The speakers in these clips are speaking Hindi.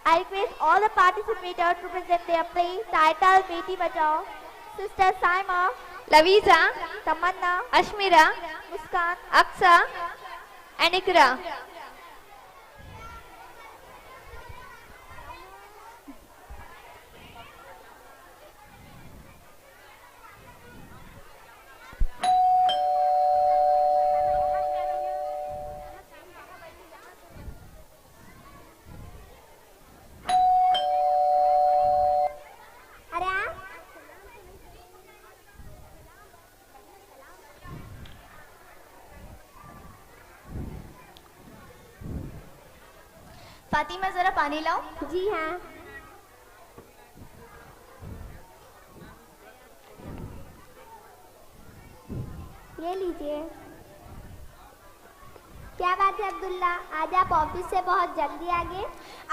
I request all the participators to present their play titled Beti Bachao. Sister Saima, Laviza, Tamanna, Ashmira, Muskan, Aksa, and Ikra. Fatima जरा पानी लाओ। जी हाँ। ये लीजिए। क्या बात है अब्दुल्ला, आज आप ऑफिस से बहुत जल्दी आ गए?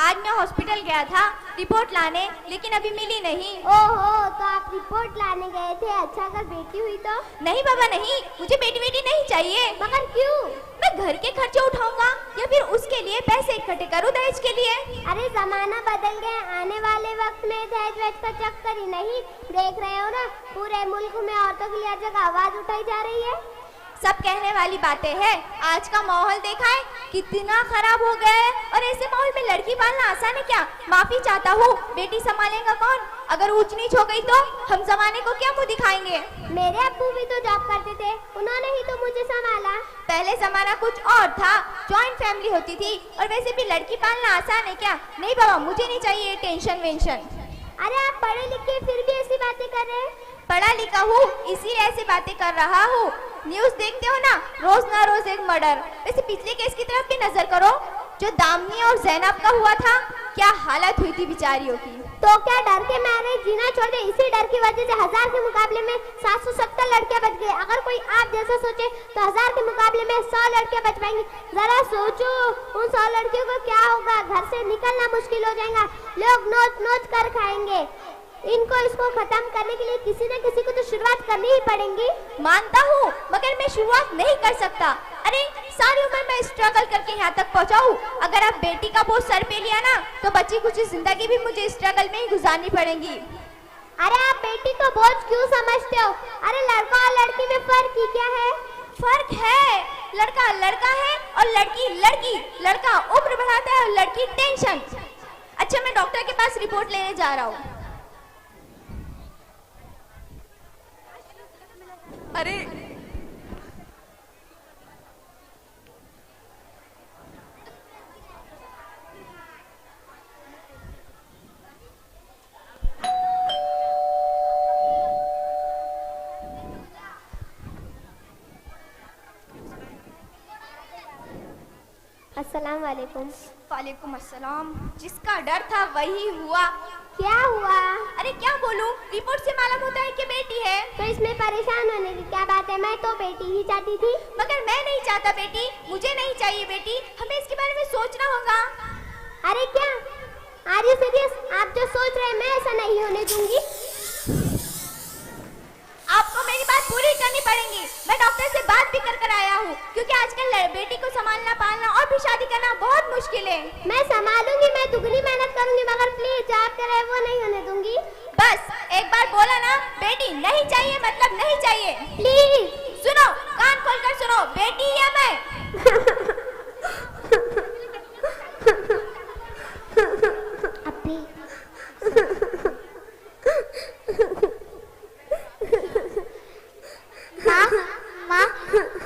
आज मैं हॉस्पिटल गया था रिपोर्ट लाने, लेकिन अभी मिली नहीं। ओहो, तो आप रिपोर्ट लाने गए थे। अच्छा, अगर बेटी हुई तो? नहीं बाबा नहीं, मुझे बेटी बेटी नहीं चाहिए। मगर क्यों? मैं घर के खर्चे उठाऊंगा या फिर उसके लिए पैसे इकट्ठे करूं दहेज के लिए। अरे जमाना बदल गया, आने वाले वक्त में दहेज वहेज का चक्कर ही नहीं। देख रहे हो ना, पूरे मुल्क में औरतों के लिए हर जगह आवाज उठाई जा रही है। सब कहने वाली बातें हैं। आज का माहौल देखा है कितना खराब हो गया है, और ऐसे माहौल में लड़की पालना आसान है क्या? माफी चाहता हूँ, बेटी संभालेगा कौन? अगर ऊंच नीच हो गई तो हम जमाने को क्या मुंह दिखाएंगे? मेरे अब्बू भी तो जॉब करते थे, उन्होंने ही तो मुझे संभाला। पहले जमाना कुछ और था, जॉइंट फैमिली होती थी। और वैसे भी लड़की पालना आसान है क्या? नहीं बाबा, मुझे नहीं चाहिए टेंशन वेंशन। अरे आप पढ़े लिखे फिर भी ऐसी बातें कर रहे हैं। पढ़ा लिखा हूँ, इसीलिए ऐसी बातें कर रहा हूँ। न्यूज़ देखते हो ना, रोज ना रोज एक मर्डर। वैसे पिछले केस की तरफ भी नजर करो, जो दामनी और जैनब का हुआ था। क्या हालत हुई थी बेचारियों की। तो क्या डर के मारे जीना छोड़ दे? इसी डर की वजह से 1000 के मुकाबले में 770 लड़कियां बच गई। अगर कोई आप जैसा सोचे तो 1000 के मुकाबले में 100 लड़कियां बच पाएंगी। जरा सोचो, उन 100 लड़कियों को क्या होगा? घर से निकलना मुश्किल हो जाएगा, लोग नोच नोच कर खाएंगे। इसको खत्म करने के लिए किसी न किसी को तो शुरुआत करनी ही पड़ेगी। मानता हूँ, मगर मैं शुरुआत नहीं कर सकता। अरे सारी उम्र मैं स्ट्रगल करके यहाँ तक पहुँचा हूँ। अगर आप बेटी का बोझ सर पे लिया ना, तो बची कुछ जिंदगी भी मुझे स्ट्रगल में ही गुजारनी पड़ेगी। अरे आप बेटी को बोझ क्यों समझते हो? अरे लड़का और लड़की में फर्क ही क्या है? फर्क है, लड़का लड़का है और लड़की लड़की। लड़का उम्र बढ़ाता है और लड़की टेंशन। अच्छा, मैं डॉक्टर के पास रिपोर्ट लेने जा रहा हूँ। अरे अस्सलाम वालेकुम। वालेकुम अस्सलाम। जिसका डर था वही हुआ। क्या हुआ? अरे क्या बोलूं, रिपोर्ट से मालूम होता है कि बेटी है। तो इसमें परेशान होने की क्या बात है? मैं तो बेटी ही चाहती थी। मगर मैं नहीं चाहता बेटी, मुझे नहीं चाहिए बेटी। हमें इसके बारे में सोचना होगा। अरे क्या? Are you serious? आप जो सोच रहे हैं मैं ऐसा नहीं होने दूंगी। आपको मेरी बात पूरी करनी पड़ेगी। मैं डॉक्टर से बात भी कर आया हूँ, क्योंकि आजकल बेटी को संभालना पालना और भी शादी करना बहुत मुश्किल है। मैं संभालूंगी, मैं दुगनी मेहनत करूंगी, मगर प्लीज आप कह रहे वो नहीं होने दूंगी। बस एक बार बोला ना, बेटी नहीं चाहिए मतलब नहीं चाहिए। प्लीज सुनो, कान खोलकर सुनो, बेटी या मैं। अभी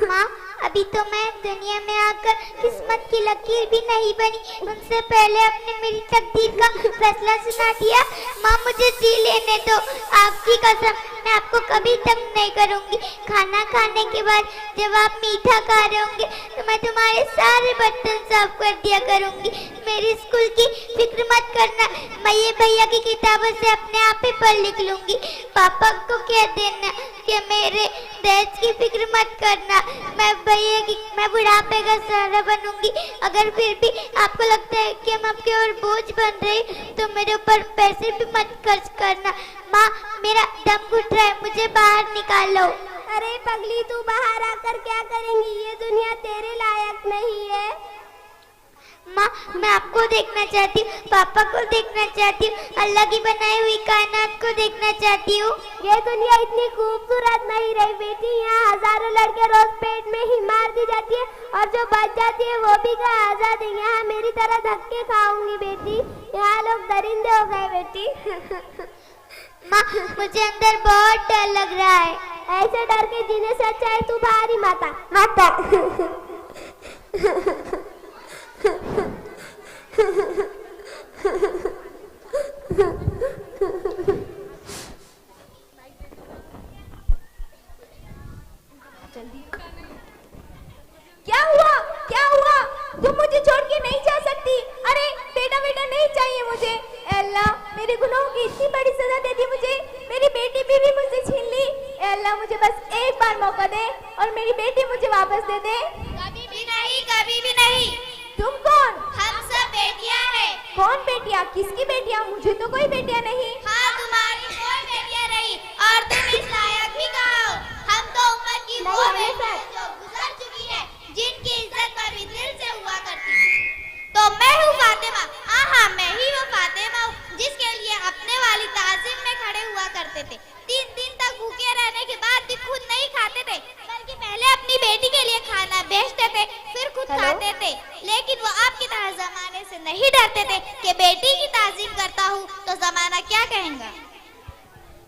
माँ, अभी तो मैं दुनिया में आकर किस्मत की लकीर भी नहीं बनी, उनसे पहले आपने मेरी तकदीर का फैसला सुना दिया। माँ मुझे जी लेने दो, आपकी कसम मैं आपको कभी तंग नहीं करूँगी। खाना खाने के बाद जब आप मीठा खा रहे होंगे तो मैं तुम्हारे सारे बर्तन साफ कर दिया करूँगी। मेरी स्कूल की फिक्र मत करना, मैं ये भैया की किताबों से अपने आप ही पढ़ लिख लूँगी। पापा को कह देना कि मेरे दहेज की फिक्र मत करना, मैं बुढ़ापे का सहारा बनूंगी। अगर फिर भी आपको लगता है कि हम आपके और बोझ बन रहे तो मेरे ऊपर पैसे भी मत खर्च करना। माँ मेरा दम घुट रहा है, मुझे बाहर निकालो। अरे पगली, तू बाहर आकर क्या करेंगी? ये दुनिया तेरे लायक नहीं है। माँ मैं आपको देखना चाहती हूँ, पापा को देखना चाहती हूँ, अल्लाह की बनाई हुई कायनात को देखना चाहती हूँ। ये दुनिया इतनी खूबसूरत नहीं रही बेटी, यहाँ हजारों लड़के रोज पेट में ही मार दी जाती है और जो बच जाती है वो भी क्या आजाद है। यहाँ मेरी तरह धक्के खाऊंगी बेटी, यहाँ लोग दरिंदे हो गए बेटी। माँ मुझे अंदर बहुत डर लग रहा है। ऐसे डर के जीने से अच्छा है तू बाहर ही माता माता। क्या हुआ क्या हुआ? तुम मुझे छोड़ के नहीं जा सकती। अरे बेटा बेटा नहीं चाहिए मुझे। अल्लाह मेरे गुनाहों की इतनी बड़ी सजा दे दी मुझे, मेरी बेटी भी मुझसे छीन ली। अल्लाह मुझे बस एक बार मौका दे और मेरी बेटी मुझे वापस दे दे। कभी भी नहीं, कभी भी नहीं। तुम कौन? हम सब बेटियां हैं। कौन बेटियां? किसकी बेटियां? मुझे तो कोई बेटियां नहीं। हाँ तुम्हारी कोई बेटियां रही और तुम इस लायक भी कहाँ हो। हम तो उम्मत की वो बेटियां जो गुजर चुकी है, जिनकी इज्जत कभी दिल से हुआ करती थी। तो मैं हूँ फातिमा। हाँ मैं ही वो फातिमा हूँ जिसके लिए अपने वाली ताज़ीम में खड़े हुआ करते थे। 3 दिन तक भूखे रहने के बाद भी खुद नहीं खाते थे, बल्कि पहले अपनी बेटी के लिए खाना बेचते थे, फिर खुद खाते थे। लेकिन वो आपकी तरह जमाने से नहीं डरते थे कि बेटी की ताज़ीम करता हूँ तो जमाना क्या कहेगा।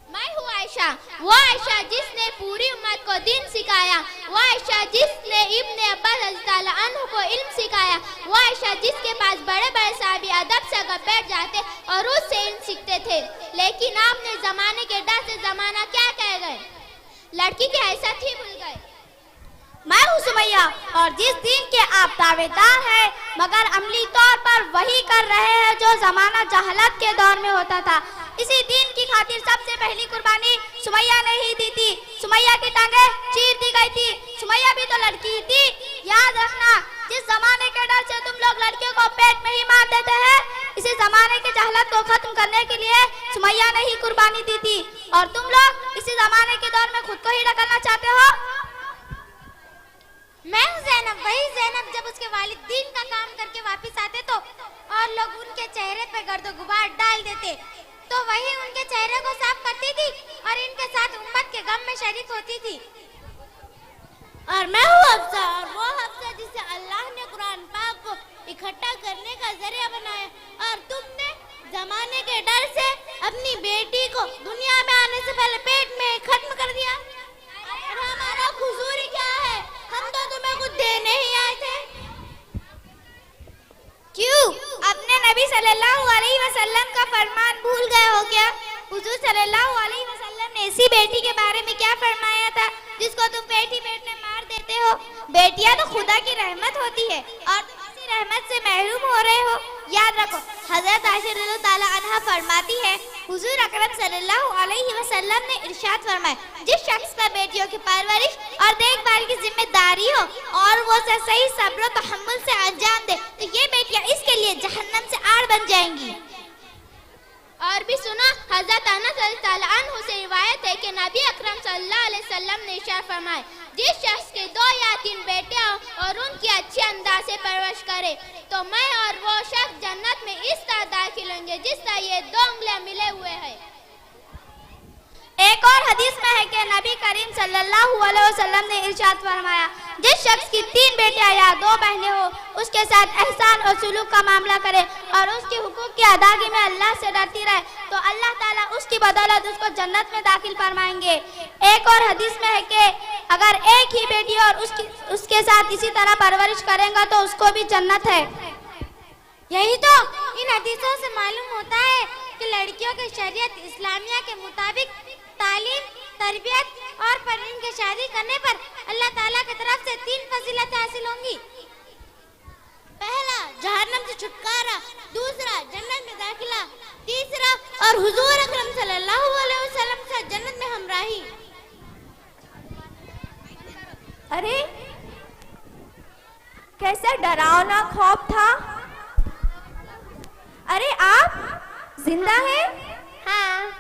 मैं हूँ आयशा, वो आयशा जिसने पूरी उम्मत को दीन सिखाया, वो आयशा जिसने इब्ने अब्बास रज़ियल्लाहु अन्हु को इल्म सिखाया, वो आयशा जिसके पास बड़े बड़े साहबी अदब से अगर बैठ जाते और उससे इल्म सीखते थे। लेकिन आपने जमाने के डर से जमाना क्या कह गए, लड़की की हैसियत ही भूल गए। मैं हूँ सुमैया और जिस दिन के आप दावेदार हैं, मगर अमली तौर पर वही कर रहे हैं जो जमाना जहलत के दौर में होता था। इसी दिन की खातिर सबसे पहली कुर्बानी सुमैया ने ही दी थी। सुमैया की टांगें चीर दी गई थी। सुमैया भी तो लड़की ही थी। याद रखना, जिस जमाने के डर से तुम लोग लड़कियों को पेट में ही मार देते हैं, इसी जमाने की जहलत को खत्म करने के लिए सुमैया ने ही कुर्बानी दी थी। और तुम लोग इसी जमाने के दौर में खुद को ही ढकलना चाहते हो। मैं हूँ ज़ैनब, वही ज़ैनब जब उसके वालिद दीन का काम करके वापस आते तो और लोग उनके चेहरे पे गर्द गुबार डाल देते तो वही उनके चेहरे को साफ करती थी और इनके साथ उम्मत के गम में शरीक होती थी। और मैं हूँ हफ्सा, और वो हफ्सा जिसे अल्लाह ने कुरान पाक को इकट्ठा करने का जरिया बनाया। और तुमने जमाने के डर से अपनी बेटी को दुनिया में आने से पहले पेट में खत्म कर दिया। और हमारा खुजूर क्या है, हम तो तुम्हें कुछ देने ही आए थे। क्यों अपने नबी सल्लल्लाहु अलैहि वसल्लम का फरमान भूल गए हो क्या? हुजूर सल्लल्लाहु अलैहि वसल्लम ने इसी बेटी के बारे में क्या फरमाया था जिसको तुम पेट में मार देते हो? बेटियां तो खुदा की रहमत होती है और तुम इसी रहमत से महरूम हो रहे हो। याद रखो, हजरत आयशा रज़ियल्लाहु ताला अन्हा फरमाती है, हुजूर अकरम सल्लल्लाहु अलैहि वसल्लम ने इरशाद फरमाया, जिस शख्स पर बेटियों की परवरिश और देखभाल की जिम्मेदारी हो और वो उसे सही सब्र और तहम्मुल से अंजाम दे, तो ये बेटियां इसके लिए जहन्नम से आड़ बन जाएंगी। और भी सुनो, हजरत अनस रज़ियल्लाहु अन्हु से रिवायत है कि नबी अकरम सल्लल्लाहु अलैहि वसल्लम ने इरशाद फरमाया, जिस शख्स के 2 या 3 बेटियां और उनकी अच्छे अंदाज से परवरिश करे तो मैं और वो शख्स जन्नत में इस तरह दाखिल होंगे जिस तरह ये 2 उंगलियां मिले हुए हैं। एक और हदीस में है कि नबी करीम सल्लल्लाहु अलैहि वसल्लम ने इरशाद फरमाया, जिस शख्स की 3 बेटियां या 2 बहनें हो, उसके साथ एहसान और सुलूक का मामला करे और उसके हुकूक की अदायगी में अल्लाह से डरती रहे, तो अल्लाह ताला उसकी बदौलत उसको जन्नत में दाखिल फरमाएंगे। एक और हदीस में है कि अगर एक ही बेटी और उसके साथ इसी तरह परवरिश करेगा तो उसको भी जन्नत है। यही तो इन हदीसों से मालूम होता है कि लड़कियों की शरीयत इस्लामिया के मुताबिक तालीम, तरबियत और परवीन की शादी करने पर अल्लाह ताला की तरफ से 3 फजीलतें हासिल होंगी। पहला, जहन्नम से छुटकारा, दूसरा, जन्नत में दाखिला, तीसरा और हुजूर अकरम सल्लल्लाहु अलैहि वसल्लम से जन्नत में हमराही। अरे कैसा डरावना खौफ था। अरे आप जिंदा हैं? हाँ,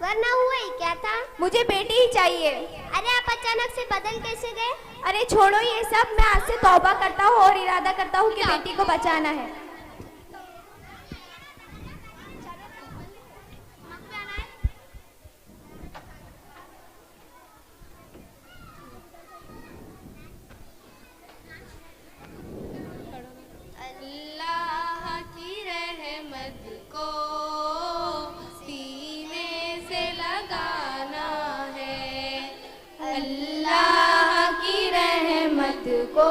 वरना हुआ ही क्या था? मुझे बेटी ही चाहिए। अरे आप अचानक से बदल कैसे गए? अरे छोड़ो ये सब, मैं आज से तौबा करता हूँ और इरादा करता हूँ कि बेटी को बचाना है। अल्लाह की रहमत को सीने से लगाना है, अल्लाह की रहमत को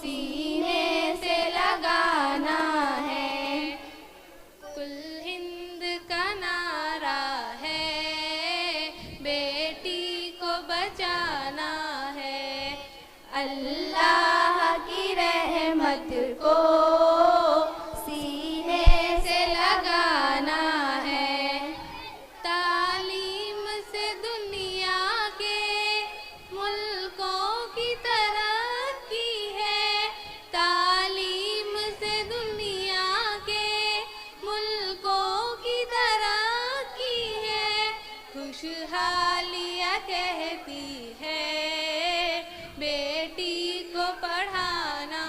सीने से लगाना है। कुल हिंद का नारा है, बेटी को बचाना है, अल्लाह की रहमत को सीने से लगाना है। तालीम से दुनिया के मुल्कों की तरक्की है, तालीम से दुनिया के मुल्कों की तरक्की है। खुशहालियाँ कहती है बेटी को पढ़ाना,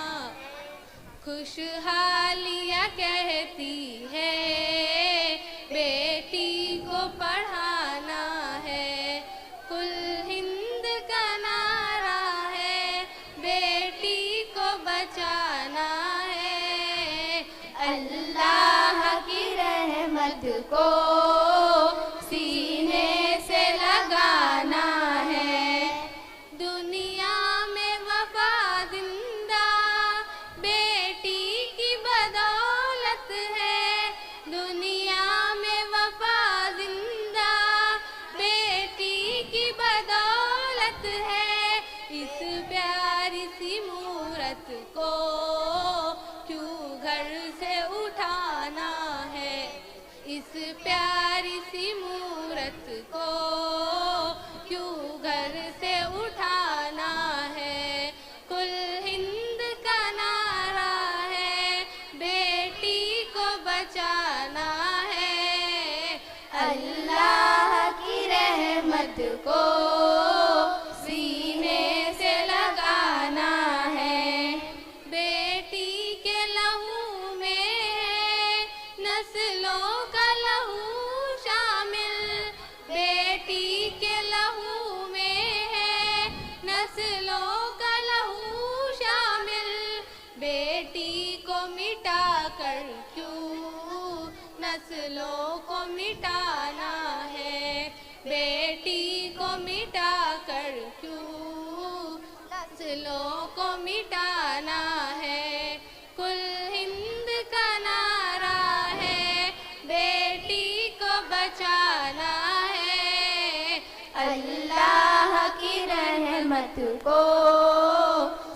खुशहालियाँ कहती है बेटी को पढ़ाना है। कुल हिंद का नारा है, बेटी को बचाना है, अल्लाह की रहमत को सीने से लगाना है। दुनिया में वफा जिंदा बेटी की बदौलत है, दुनिया में वफा जिंदा बेटी की बदौलत है। इस प्यारी सी मूरत को क्यों घर से उठाना है, इस प्यारी सी मूरत को क्यों घर से उठाना है। कुल हिंद का नारा है, बेटी को बचाना है, अल्लाह की रहमत को सीने से लगाना है। बेटी के लहू में है नस्लों का लहू शामिल, बेटी के लहू में है नस्लों का लहू शामिल। बेटी को मिटा कर क्यों नस्लों को मिटाना है, बेटी को मिटा कर क्यों नस्लों को मिटाना है। कुल हिंद का नारा है, बेटी को बचाना है, अल्लाह की रहमत को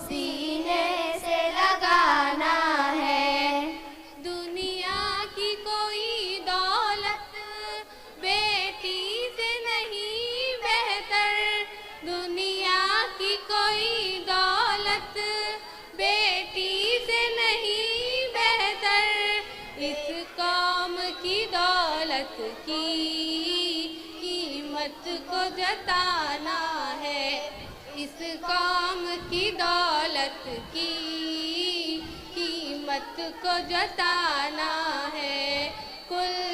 सीने से लगाना है। दुनिया की कोई दौलत बेटी से नहीं बेहतर, दुनिया की कोई दौलत बेटी से नहीं बेहतर। इस कौम की दौलत की कीमत को जताना है, इस कौम की दौलत की कीमत को जताना है। कुल